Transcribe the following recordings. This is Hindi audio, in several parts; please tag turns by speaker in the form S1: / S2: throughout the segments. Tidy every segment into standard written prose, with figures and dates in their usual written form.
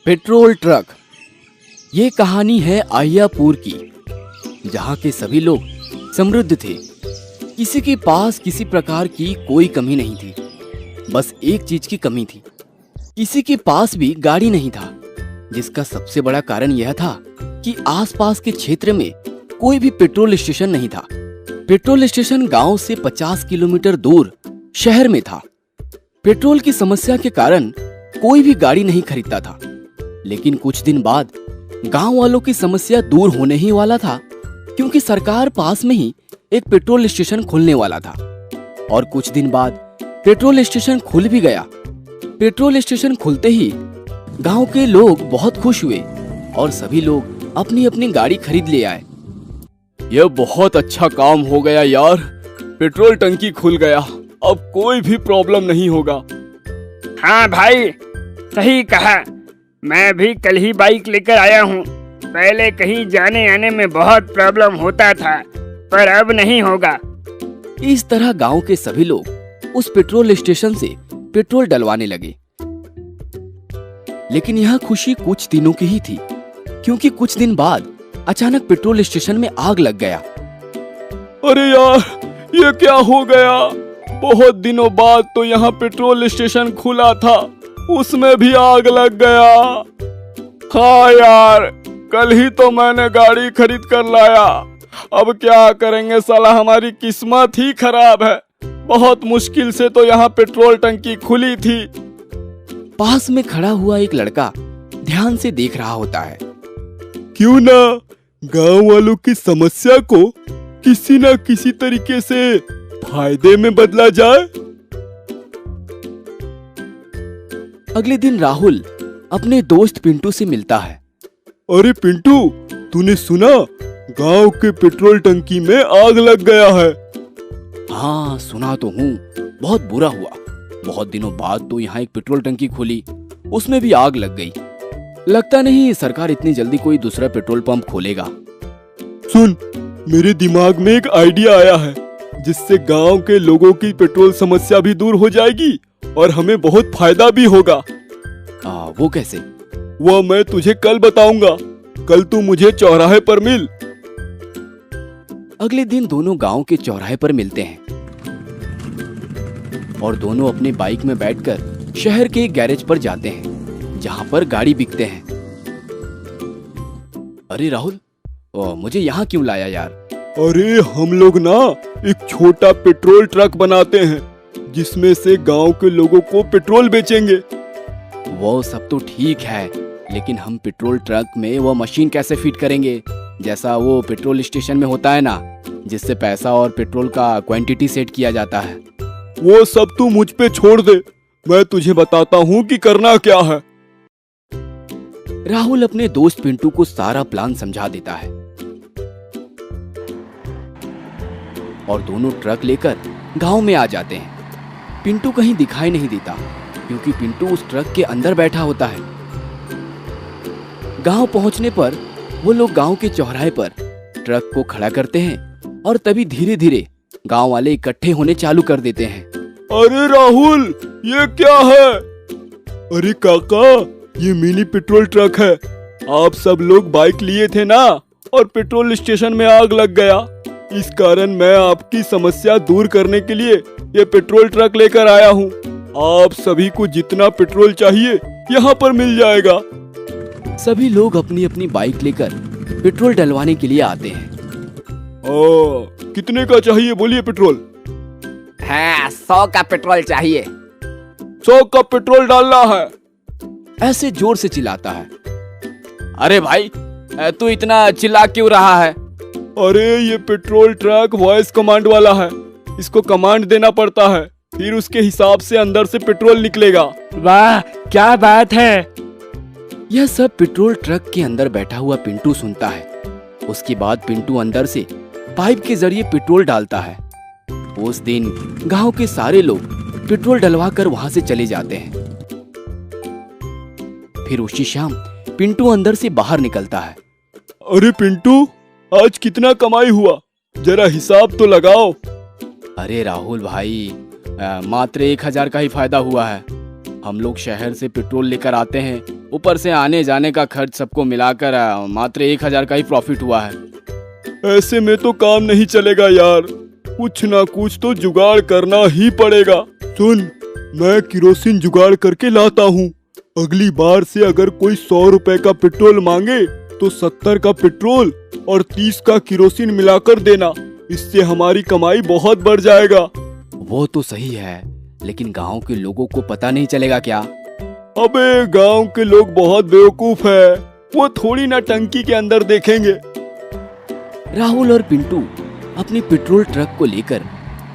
S1: Petrol truck. ये कहानी है अहियापुर की, जहाँ के सभी लोग समृद्ध थे। किसी के पास किसी प्रकार की कोई कमी नहीं थी। बस एक चीज की कमी थी, किसी के पास भी गाड़ी नहीं था, जिसका सबसे बड़ा कारण यह था कि आसपास के क्षेत्र में कोई भी पेट्रोल स्टेशन नहीं था। पेट्रोल स्टेशन गांव से 50 किलोमीटर दूर शहर में था। पेट्रोल की समस्या के कारण कोई भी गाड़ी नहीं खरीदता था। लेकिन कुछ दिन बाद गांव वालों की समस्या दूर होने ही वाला था, क्योंकि सरकार पास में ही एक पेट्रोल स्टेशन खुलने वाला था। और कुछ दिन बाद पेट्रोल स्टेशन खुल भी गया। पेट्रोल स्टेशन खुलते ही गांव के लोग बहुत खुश हुए और सभी लोग अपनी अपनी गाड़ी खरीद ले आए। यह बहुत अच्छा काम हो गया यार, पेट्रोल टंकी खुल गया, अब कोई भी प्रॉब्लम नहीं होगा।
S2: हाँ भाई, सही कहा। मैं भी कल ही बाइक लेकर आया हूँ। पहले कहीं जाने आने में बहुत प्रॉब्लम होता था, पर अब नहीं होगा।
S1: इस तरह गांव के सभी लोग उस पेट्रोल स्टेशन से पेट्रोल डलवाने लगे। लेकिन यह खुशी कुछ दिनों की ही थी, क्योंकि कुछ दिन बाद अचानक पेट्रोल स्टेशन में आग लग गया। अरे यार, ये क्या हो गया? बहुत दिनों बाद तो यहाँ पेट्रोल स्टेशन खुला था, उसमें भी आग लग गया। हाँ यार, कल ही तो मैंने गाड़ी खरीद कर लाया, अब क्या करेंगे साला, हमारी किस्मत ही खराब है। बहुत मुश्किल से तो यहाँ पेट्रोल टंकी खुली थी। पास में खड़ा हुआ एक लड़का ध्यान से देख रहा होता है। क्यों ना गांव वालों की समस्या को किसी न किसी तरीके से फायदे में बदला जाए। अगले दिन राहुल अपने दोस्त पिंटू से मिलता है। अरे पिंटू, तूने सुना? गांव के पेट्रोल टंकी में आग लग गया है। हाँ सुना तो हूँ, बहुत बुरा हुआ। बहुत दिनों बाद तो यहाँ एक पेट्रोल टंकी खुली, उसमें भी आग लग गई। लगता नहीं सरकार इतनी जल्दी कोई दूसरा पेट्रोल पंप खोलेगा। सुन, मेरे दिमाग में एक आइडिया आया है, जिससे गांव के लोगों की पेट्रोल समस्या भी दूर हो जाएगी और हमें बहुत फायदा भी होगा। वो कैसे? वो मैं तुझे कल बताऊंगा। कल तू मुझे चौराहे पर मिल। अगले दिन दोनों गांव के चौराहे पर मिलते हैं और दोनों अपने बाइक में बैठकर शहर के एक गैरेज पर जाते हैं, जहां पर गाड़ी बिकते हैं। अरे राहुल, मुझे यहाँ क्यों लाया यार? अरे हम लोग ना एक छोटा पेट्रोल ट्रक बनाते हैं, जिसमें से गांव के लोगों को पेट्रोल बेचेंगे। वो सब तो ठीक है, लेकिन हम पेट्रोल ट्रक में वो मशीन कैसे फिट करेंगे, जैसा वो पेट्रोल स्टेशन में होता है ना, जिससे पैसा और पेट्रोल का क्वांटिटी सेट किया जाता है। वो सब तू मुझ पे छोड़ दे, मैं तुझे बताता हूँ कि करना क्या है। राहुल अपने दोस्त पिंटू को सारा प्लान समझा देता है और दोनों ट्रक लेकर गांव में आ जाते हैं। पिंटू कहीं दिखाई नहीं देता, क्योंकि पिंटू उस ट्रक के अंदर बैठा होता है। गांव पहुंचने पर वो लोग गांव के चौराहे पर ट्रक को खड़ा करते हैं और तभी धीरे धीरे गांव वाले इकट्ठे होने चालू कर देते हैं। अरे राहुल, ये क्या है? अरे काका, ये मिनी पेट्रोल ट्रक है। आप सब लोग बाइक लिए थे ना, और पेट्रोल स्टेशन में आग लग गया। इस कारण मैं आपकी समस्या दूर करने के लिए ये पेट्रोल ट्रक लेकर आया हूँ। आप सभी को जितना पेट्रोल चाहिए यहाँ पर मिल जाएगा। सभी लोग अपनी अपनी बाइक लेकर पेट्रोल डलवाने के लिए आते हैं। कितने का चाहिए बोलिए पेट्रोल?
S3: हाँ, 100 का पेट्रोल चाहिए।
S1: 100 का पेट्रोल डालना है, ऐसे जोर से चिल्लाता है। अरे भाई, तू इतना चिल्ला क्यों रहा है? अरे ये पेट्रोल ट्रक वॉइस कमांड वाला है, इसको कमांड देना पड़ता है, फिर उसके हिसाब से अंदर से पेट्रोल निकलेगा।
S2: वाह, क्या बात है।
S1: यह सब पेट्रोल ट्रक के अंदर बैठा हुआ पिंटू सुनता है। उसके बाद पिंटू अंदर से पाइप के जरिए पेट्रोल डालता है। उस दिन गांव के सारे लोग पेट्रोल डलवा कर वहां से चले जाते हैं। फिर उसी शाम पिंटू अंदर से बाहर निकलता है। अरे पिंटू, आज कितना कमाई हुआ, जरा हिसाब तो लगाओ। अरे राहुल भाई, मात्र 1000 का ही फायदा हुआ है। हम लोग शहर से पेट्रोल लेकर आते हैं ऊपर से आने जाने का खर्च सबको मिलाकर मात्र 1,000 का ही प्रॉफिट हुआ है।
S4: ऐसे में तो काम नहीं चलेगा यार, कुछ ना कुछ तो जुगाड़ करना ही पड़ेगा। सुन, मैं किरोसिन जुगाड़ करके लाता हूँ। अगली बार से अगर कोई 100 रुपए का पेट्रोल मांगे तो 70 का पेट्रोल और 30 का किरोसिन मिलाकर देना। इससे हमारी कमाई बहुत बढ़ जाएगा।
S1: वो तो सही है, लेकिन गांव के लोगों को पता नहीं चलेगा क्या?
S4: अबे गांव के लोग बहुत बेवकूफ है, वो थोड़ी ना टंकी के अंदर देखेंगे।
S1: राहुल और पिंटू अपनी पेट्रोल ट्रक को लेकर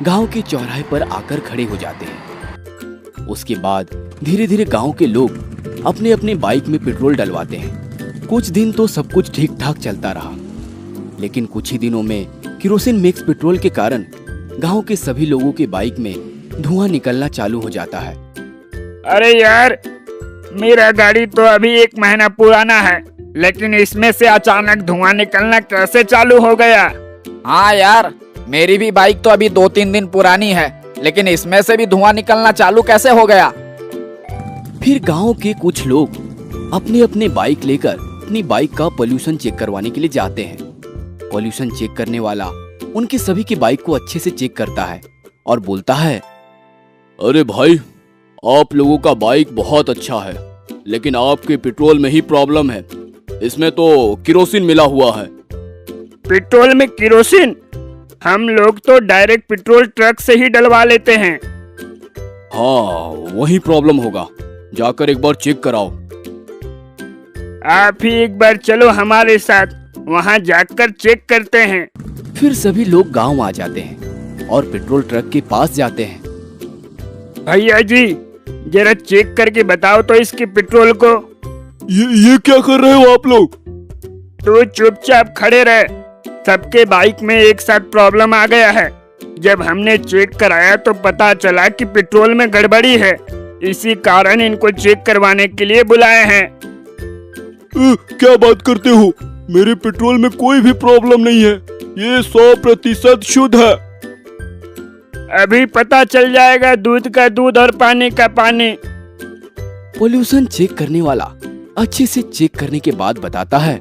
S1: गांव के चौराहे पर आकर खड़े हो जाते हैं। उसके बाद धीरे धीरे गांव के लोग अपने अपने बाइक में पेट्रोल डलवाते हैं। कुछ दिन तो सब कुछ ठीक ठाक चलता रहा, लेकिन कुछ ही दिनों में किरोसिन मिक्स पेट्रोल के कारण गांव के सभी लोगों के बाइक में धुआं निकलना चालू हो जाता है।
S2: अरे यार, मेरा गाड़ी तो अभी 1 महीना पुराना है, लेकिन इसमें से अचानक धुआं निकलना कैसे चालू हो गया?
S3: हाँ यार, मेरी भी बाइक तो अभी 2-3 दिन पुरानी है, लेकिन इसमें से भी धुआं निकलना चालू कैसे हो गया?
S1: फिर गांव के कुछ लोग अपने अपने बाइक लेकर अपनी बाइक का पोल्यूशन चेक करवाने के लिए जाते हैं। पोल्यूशन चेक करने वाला उनके सभी की बाइक को अच्छे से चेक करता है और बोलता है,
S4: अरे भाई, आप लोगों का बाइक बहुत अच्छा है, लेकिन आपके पेट्रोल में ही प्रॉब्लम है। इसमें तो किरोसिन मिला हुआ है।
S2: पेट्रोल में किरोसिन? हम लोग तो डायरेक्ट पेट्रोल ट्रक से ही डलवा लेते हैं।
S4: हाँ, वही प्रॉब्लम होगा। जाकर एक बार चेक कराओ।
S2: आप ही एक बार चलो हमारे साथ, वहाँ जाकर चेक करते हैं।
S1: फिर सभी लोग गांव आ जाते हैं और पेट्रोल ट्रक के पास जाते हैं।
S2: भैया जी, जरा चेक करके बताओ तो इसके पेट्रोल को।
S4: ये क्या कर रहे हो आप लोग?
S2: तो चुपचाप खड़े रहे, सबके बाइक में एक साथ प्रॉब्लम आ गया है। जब हमने चेक कराया तो पता चला कि पेट्रोल में गड़बड़ी है, इसी कारण इनको चेक करवाने के लिए बुलाए हैं।
S4: क्या बात करते हो? मेरे पेट्रोल में कोई भी प्रॉब्लम नहीं है, ये 100% शुद्ध है।
S2: अभी पता चल जाएगा, दूध का दूध और पानी का पानी।
S1: पोल्यूशन चेक करने वाला अच्छे से चेक करने के बाद बताता है,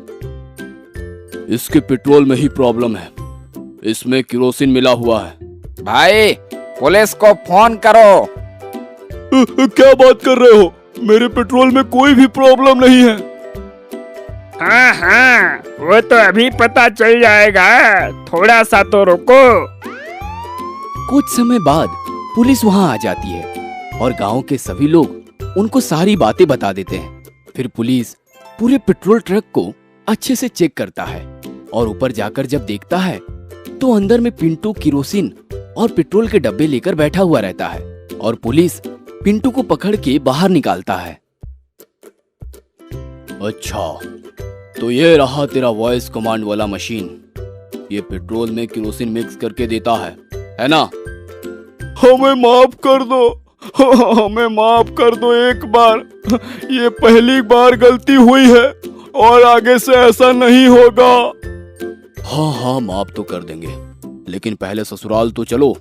S4: इसके पेट्रोल में ही प्रॉब्लम है, इसमें किरोसिन मिला हुआ है।
S3: भाई, पुलिस को फोन करो।
S4: क्या बात कर रहे हो? मेरे पेट्रोल में कोई भी प्रॉब्लम नहीं है।
S2: हाँ, वो तो अभी पता चल जाएगा, थोड़ा सा तो रुको।
S1: कुछ समय बाद पुलिस वहां आ जाती है और गांव के सभी लोग उनको सारी बातें बता देते हैं। फिर पुलिस पूरे पेट्रोल ट्रक को अच्छे से चेक करता है और ऊपर जाकर जब देखता है तो अंदर में पिंटू किरोसिन और पेट्रोल के डब्बे लेकर बैठा हुआ रहता है और पुलिस पिंटू को पकड़ के बाहर निकालता है।
S4: अच्छा, तो ये रहा तेरा वॉइस कमांड वाला मशीन। ये पेट्रोल में किरोसिन मिक्स करके देता है ना? हमें माफ कर दो, हमें माफ कर दो एक बार। ये पहली बार गलती हुई है और आगे से ऐसा नहीं होगा। हाँ, माफ तो कर देंगे, लेकिन पहले ससुराल तो चलो,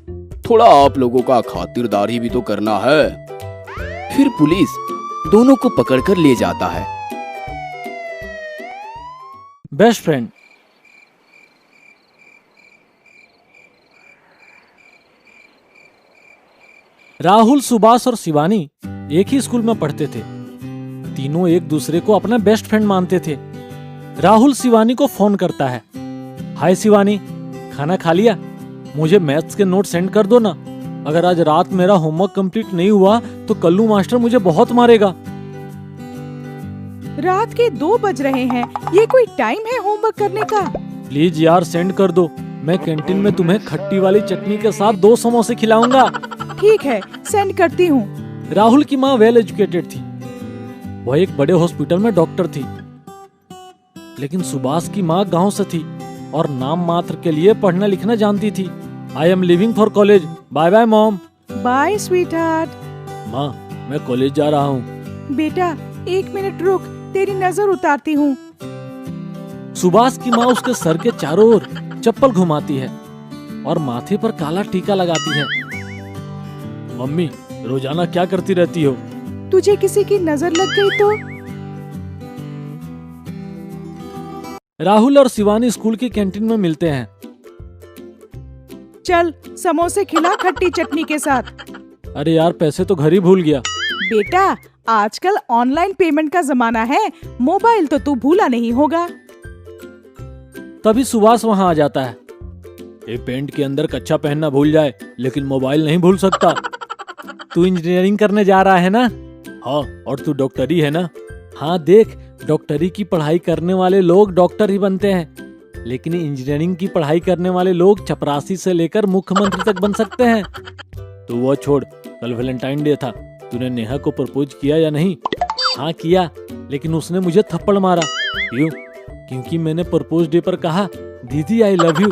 S4: थोड़ा आप लोगों का खातिरदारी भी तो करना है।
S1: फिर पुलिस दोनों को पकड़कर ले जाता है।
S5: Best friend. राहुल, सुभाष और शिवानी एक ही स्कूल में पढ़ते थे। तीनों एक दूसरे को अपना बेस्ट फ्रेंड मानते थे। राहुल शिवानी को फोन करता है, हाय शिवानी, खाना खा लिया? मुझे मैथ्स के नोट सेंड कर दो ना। अगर आज रात मेरा होमवर्क कंप्लीट नहीं हुआ तो कल्लू मास्टर मुझे बहुत मारेगा।
S6: रात के 2 बज रहे हैं, ये कोई टाइम है होमवर्क करने का?
S5: प्लीज यार सेंड कर दो, मैं कैंटीन में तुम्हें खट्टी वाली चटनी के साथ 2 समोसे खिलाऊंगा।
S6: ठीक है, सेंड करती हूँ।
S5: राहुल की माँ वेल एजुकेटेड थी, वह एक बड़े हॉस्पिटल में डॉक्टर थी। लेकिन सुभाष की माँ गांव से थी और नाम मात्र के लिए पढ़ना लिखना जानती थी। I am leaving for college, bye bye mom.
S6: Bye sweetheart.
S5: माँ, मैं कॉलेज जा रहा हूँ।
S6: बेटा 1 मिनट रुक, तेरी नजर उतारती हूँ।
S5: सुभाष की माँ उसके सर के चारों ओर चप्पल घुमाती है और माथे पर काला टीका लगाती है। मम्मी, रोजाना क्या करती रहती हो?
S6: तुझे किसी की नजर लग गई तो?
S5: राहुल और शिवानी स्कूल की कैंटीन में मिलते हैं।
S6: चल समोसे खिला खट्टी चटनी के साथ।
S5: अरे यार, पैसे तो घर ही भूल गया।
S6: बेटा, आजकल ऑनलाइन पेमेंट का जमाना है, मोबाइल तो तू भूला नहीं होगा।
S5: तभी सुभाष वहाँ आ जाता है। ये पेंट के अंदर कच्चा पहनना भूल जाए, लेकिन मोबाइल नहीं भूल सकता। तू इंजीनियरिंग करने जा रहा है ना? हाँ, और तू डॉक्टरी है ना? हाँ देख, डॉक्टरी की पढ़ाई करने वाले लोग डॉक्टर ही बनते हैं, लेकिन इंजीनियरिंग की पढ़ाई करने वाले लोग चपरासी से लेकर मुख्यमंत्री तक बन सकते हैं। तो वो छोड़, कल वैलेंटाइन डे था, तूने नेहा को प्रपोज किया या नहीं? हाँ किया, लेकिन उसने मुझे थप्पड़ मारा। क्यों? क्योंकि मैंने प्रपोज डे पर कहा, दीदी आई लव यू।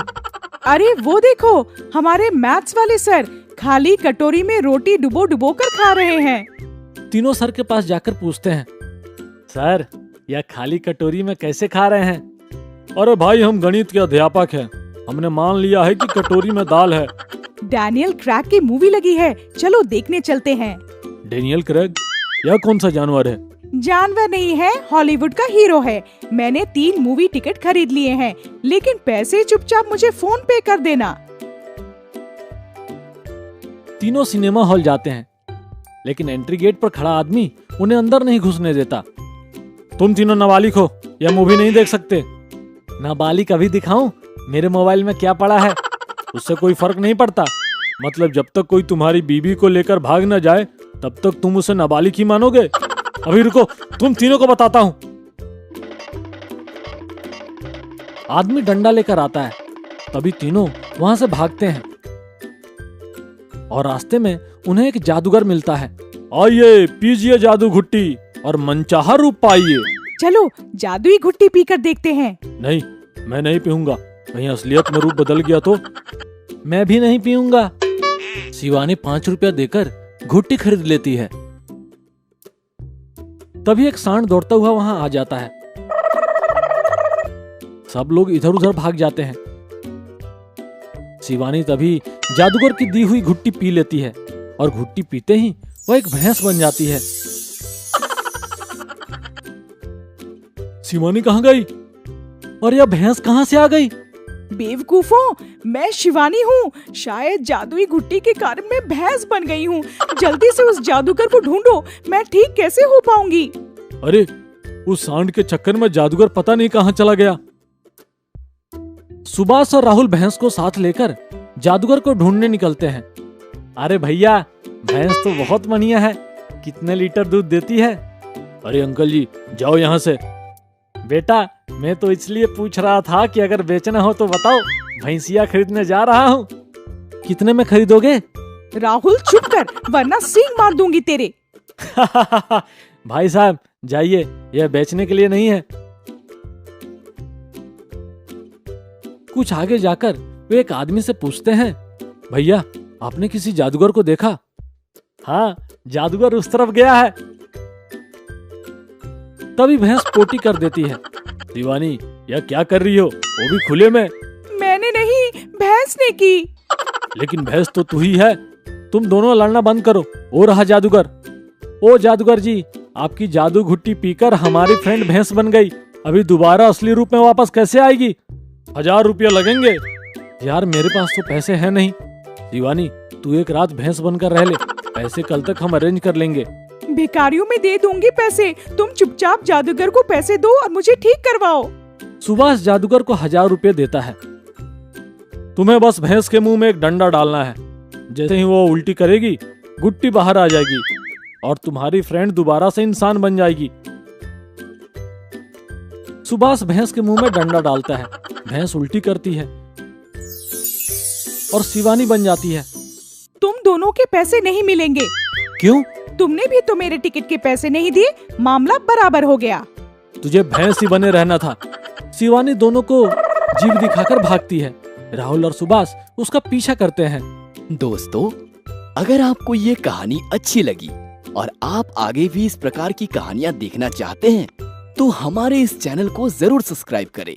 S6: अरे वो देखो, हमारे मैथ्स वाले सर खाली कटोरी में रोटी डुबो डुबो कर खा रहे हैं।
S5: तीनों सर के पास जाकर पूछते हैं, सर यह खाली कटोरी में कैसे खा रहे हैं? अरे भाई, हम गणित के अध्यापक हैं, हमने मान लिया है कि कटोरी में दाल है।
S6: डैनियल क्रैग की मूवी लगी है, चलो देखने चलते हैं।
S5: Daniel Craig? यह कौन सा जानवर है?
S6: जानवर नहीं है, हॉलीवुड का हीरो है। मैंने 3 मूवी टिकट खरीद लिए हैं, लेकिन पैसे चुपचाप मुझे फोन पे कर देना।
S5: तीनों सिनेमा हॉल जाते हैं, लेकिन एंट्री गेट पर खड़ा आदमी उन्हें अंदर नहीं घुसने देता। तुम तीनों नाबालिग हो, यह मूवी नहीं देख सकते। नाबालिग अभी दिखाऊं? मेरे मोबाइल में क्या पड़ा है, उससे कोई फर्क नहीं पड़ता। मतलब जब तक कोई तुम्हारी बीबी को लेकर भाग न जाए, तब तक तुम उसे नाबालिग ही मानोगे? अभी रुको, तुम तीनों को बताता हूं। आदमी डंडा लेकर आता है, तभी तीनों वहां से भागते हैं और रास्ते में उन्हें एक जादूगर मिलता है। आइए, पीजिए जादू घुट्टी और मनचाहा रूप पाइए।
S6: चलो जादुई घुट्टी पीकर देखते हैं।
S5: नहीं, मैं नहीं पीऊंगा, कहीं असलियत में रूप बदल गया तो। मैं भी नहीं पीऊंगा। शिवानी 5 रुपया देकर घुट्टी खरीद लेती है। तभी एक सांड दौड़ता हुआ वहां आ जाता है। सब लोग इधर उधर भाग जाते हैं। शिवानी तभी जादूगर की दी हुई घुट्टी पी लेती है और घुट्टी पीते ही वह एक भैंस बन जाती है। शिवानी कहाँ गई? और यह भैंस कहाँ से आ गई?
S6: बेवकूफों, मैं शिवानी हूँ। शायद जादुई घुट्टी के कारण मैं भैंस बन गई हूँ। जल्दी से उस जादूगर को ढूंढो, मैं ठीक कैसे हो पाऊंगी?
S5: अरे, उस सांड के चक्कर में जादूगर पता नहीं कहाँ चला गया। सुभाष और राहुल भैंस को साथ लेकर जादूगर को ढूंढने निकलते हैं। अरे भैया, भैंस तो बहुत बढ़िया है, कितने लीटर दूध देती है? अरे अंकल जी, जाओ यहाँ से। बेटा, मैं तो इसलिए पूछ रहा था कि अगर बेचना हो तो बताओ, भैंसिया खरीदने जा रहा हूँ। कितने में खरीदोगे?
S6: राहुल चुप कर, वरना सींग मार दूंगी तेरे।
S5: भाई साहब जाइए, यह बेचने के लिए नहीं है। कुछ आगे जाकर वे एक आदमी से पूछते हैं, भैया आपने किसी जादूगर को देखा? हाँ, जादूगर उस तरफ गया है। तभी भैंस पोटी कर देती है। शिवानी, यह क्या कर रही हो, वो भी खुले में?
S6: मैंने नहीं, भैंस ने की।
S5: लेकिन भैंस तो तू ही है। तुम दोनों लड़ना बंद करो। ओ रहा जादूगर। ओ जादूगर जी, आपकी जादू घुट्टी पीकर हमारी फ्रेंड भैंस बन गई, अभी दोबारा असली रूप में वापस कैसे आएगी? 1000 रुपया लगेंगे। यार मेरे पास तो पैसे हैं नहीं। शिवानी, तू एक रात भैंस बनकर रह ले, पैसे कल तक हम अरेंज कर लेंगे।
S6: भिखारियों में दे दूंगी पैसे, तुम चुपचाप जादूगर को पैसे दो और मुझे ठीक करवाओ।
S5: सुभाष जादूगर को 1000 रुपये देता है। तुम्हें बस भैंस के मुंह में एक डंडा डालना है, जैसे ही वो उल्टी करेगी गुट्टी बाहर आ जाएगी और तुम्हारी फ्रेंड दोबारा से इंसान बन जाएगी। सुभाष भैंस के मुंह में डंडा डालता है, भैंस उल्टी करती है और शिवानी बन जाती है।
S6: तुम दोनों के पैसे नहीं मिलेंगे।
S5: क्यों?
S6: तुमने भी तो मेरे टिकट के पैसे नहीं दिए, मामला बराबर हो गया।
S5: तुझे भैंस ही बने रहना था। शिवानी दोनों को जीभ दिखाकर भागती है। राहुल और सुभाष उसका पीछा करते हैं।
S1: दोस्तों, अगर आपको ये कहानी अच्छी लगी और आप आगे भी इस प्रकार की कहानियां देखना चाहते हैं, तो हमारे इस चैनल को जरूर सब्सक्राइब करें